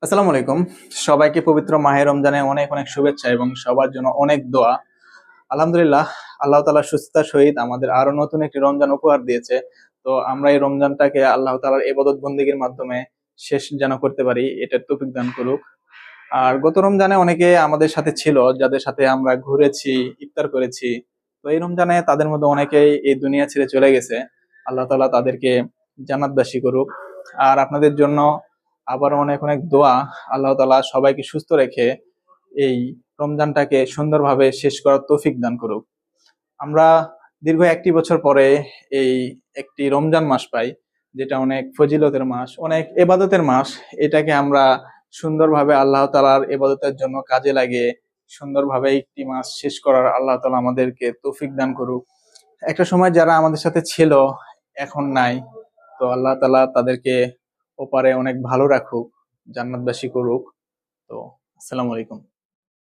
আসসালামু আলাইকুম। সবাইকে পবিত্র মাহে রমজানে অনেক অনেক শুভেচ্ছা এবং সবার জন্য অনেক দোয়া। আলহামদুলিল্লাহ, আল্লাহ তাআলা সুস্থতার সহিত আমাদের আরো নতুন একটি রমজান উপহার দিয়েছে। তো আমরা এই রমজানটাকে আল্লাহ তাআলার ইবাদত বন্দেগীর মাধ্যমে শেষ যেন করতে পারি, এটার তৌফিক দান করুক। আর গত রমজানে অনেকে আমাদের সাথে ছিল, যাদের সাথে আমরা ঘুরেছি, ইফতার করেছি। তো এই রমজানে তাদের মধ্যে অনেকেই এই দুনিয়া ছেড়ে চলে গেছে। আল্লাহ তাআলা তাদেরকে জান্নাতবাসী করুক। আর আপনাদের জন্য আবার অনেক অনেক দোয়া। আল্লাহ তাআলা সবাইকে সুস্থ রেখে এই রমজানটাকে সুন্দরভাবে শেষ করার তৌফিক দান করুক। আমরা দীর্ঘ একটি বছর পরে এই একটি রমজান মাস পাই, যেটা অনেক ফজিলতের মাস, অনেক এবাদতের মাস। এটাকে আমরা সুন্দরভাবে আল্লাহ তাআলার এবাদতের জন্য কাজে লাগিয়ে সুন্দরভাবে একটি মাস শেষ করার আল্লাহ তাআলা আমাদেরকে তৌফিক দান করুক। একটা সময় যারা আমাদের সাথে ছিল, এখন নাই। তো আল্লাহ তাআলা তাদেরকে ওপারে অনেক ভালো রাখুক, জান্নাতবাসী করুক। তো আসসালামু আলাইকুম।